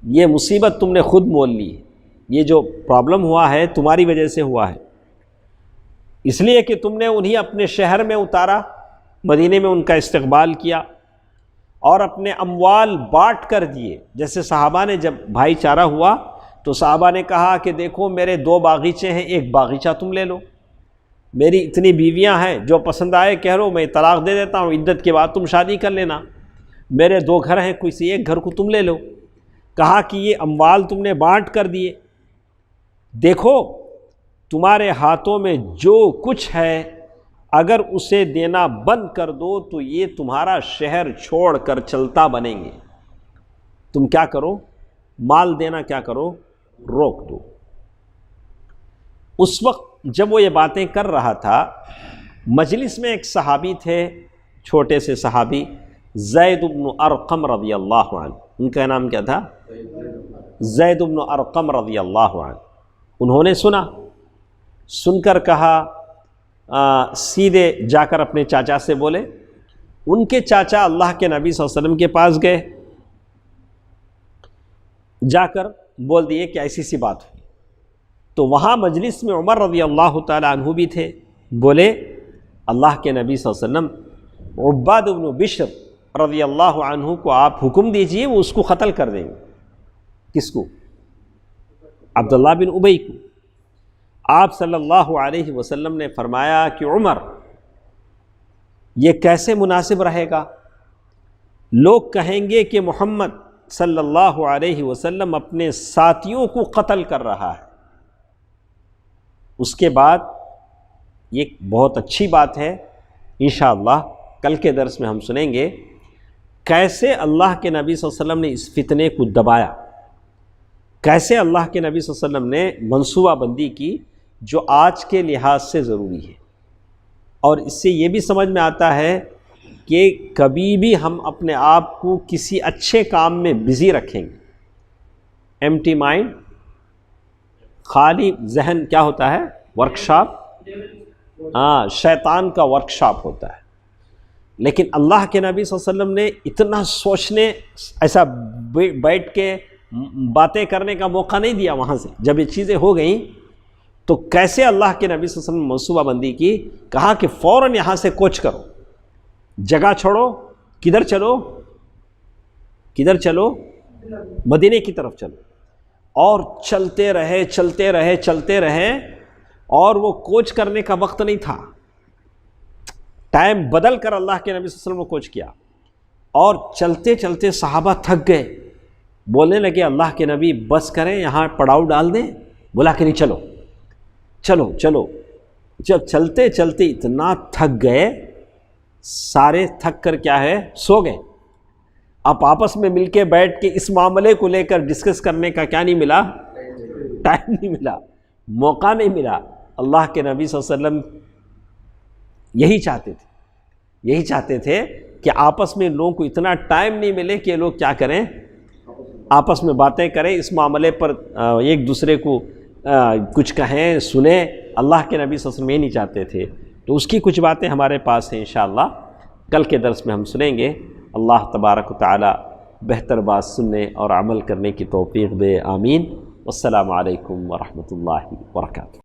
یہ مصیبت تم نے خود مول لی ہے. یہ جو پرابلم ہوا ہے تمہاری وجہ سے ہوا ہے، اس لیے کہ تم نے انہیں اپنے شہر میں اتارا، مدینے میں ان کا استقبال کیا اور اپنے اموال بانٹ کر دیے. جیسے صحابہ نے جب بھائی چارہ ہوا تو صحابہ نے کہا کہ دیکھو میرے 2 باغیچے ہیں، ایک باغیچہ تم لے لو، میری اتنی بیویاں ہیں، جو پسند آئے کہہ لو، میں طلاق دے دیتا ہوں، عدت کے بعد تم شادی کر لینا. میرے 2 گھر ہیں، کوئی سی ایک گھر کو تم لے لو. کہا کہ یہ اموال تم نے بانٹ کر دیے، دیکھو تمہارے ہاتھوں میں جو کچھ ہے اگر اسے دینا بند کر دو تو یہ تمہارا شہر چھوڑ کر چلتا بنیں گے. تم کیا کرو؟ مال دینا کیا کرو؟ روک دو. اس وقت جب وہ یہ باتیں کر رہا تھا، مجلس میں ایک صحابی تھے، چھوٹے سے صحابی، زید بن ارقم رضی اللہ عنہ. ان کا نام کیا تھا؟ زید بن ارقم رضی اللہ عنہ. انہوں نے سن کر کہا، سیدھے جا کر اپنے چاچا سے بولے. ان کے چاچا اللہ کے نبی صلی اللہ علیہ وسلم کے پاس گئے جا کر بول دیے کہ ایسی سی بات ہوئی. تو وہاں مجلس میں عمر رضی اللہ تعالی عنہ بھی تھے. بولے اللہ کے نبی صلی اللہ علیہ وسلم عباد بن بشر رضی اللہ عنہ کو آپ حکم دیجئے وہ اس کو قتل کر دیں گے. کس کو؟ عبداللہ بن ابی کو. آپ صلی اللہ علیہ وسلم نے فرمایا کہ عمر یہ کیسے مناسب رہے گا؟ لوگ کہیں گے کہ محمد صلی اللہ علیہ وسلم اپنے ساتھیوں کو قتل کر رہا ہے. اس کے بعد یہ بہت اچھی بات ہے، انشاءاللہ کل کے درس میں ہم سنیں گے کیسے اللہ کے نبی صلی اللہ علیہ وسلم نے اس فتنے کو دبایا، کیسے اللہ کے نبی صلی اللہ علیہ وسلم نے منصوبہ بندی کی جو آج کے لحاظ سے ضروری ہے. اور اس سے یہ بھی سمجھ میں آتا ہے کہ کبھی بھی ہم اپنے آپ کو کسی اچھے کام میں بزی رکھیں گے. ایمٹی مائنڈ، خالی ذہن کیا ہوتا ہے؟ ورکشاپ. شیطان کا ورکشاپ ہوتا ہے. لیکن اللہ کے نبی صلی اللہ علیہ وسلم نے اتنا سوچنے، ایسا بیٹھ کے باتیں کرنے کا موقع نہیں دیا. وہاں سے جب یہ چیزیں ہو گئیں تو کیسے اللہ کے نبی صلی اللہ علیہ وسلم نے منصوبہ بندی کی، کہا کہ فوراً یہاں سے کوچ کرو، جگہ چھوڑو. کدھر چلو؟ کدھر چلو؟ مدینے کی طرف چلو. اور چلتے رہے چلتے رہے چلتے رہے، اور وہ کوچ کرنے کا وقت نہیں تھا. ٹائم بدل کر اللہ کے نبی صلی اللہ علیہ وسلم نے کوچ کیا. اور چلتے چلتے صحابہ تھک گئے، بولنے لگے اللہ کے نبی بس کریں، یہاں پڑاؤ ڈال دیں. بولا کہ نہیں، چلو چلو چلو. جب چلتے چلتے اتنا تھک گئے، سارے تھک کر کیا ہے سو گئے. اب آپس میں مل کے بیٹھ کے اس معاملے کو لے کر ڈسکس کرنے کا کیا نہیں ملا؟ ٹائم نہیں ملا، موقع نہیں ملا. اللہ کے نبی صلی اللہ علیہ وسلم یہی چاہتے تھے کہ آپس میں لوگوں کو اتنا ٹائم نہیں ملے کہ لوگ کیا کریں، آپس میں باتیں کریں، اس معاملے پر ایک دوسرے کو کچھ کہیں سنیں. اللہ کے نبی صلی اللہ علیہ وسلم یہ نہیں چاہتے تھے. تو اس کی کچھ باتیں ہمارے پاس ہیں، انشاءاللہ کل کے درس میں ہم سنیں گے. اللہ تبارک و تعالی بہتر بات سننے اور عمل کرنے کی توفیق دے. آمین. والسلام علیکم ورحمۃ اللہ وبرکاتہ.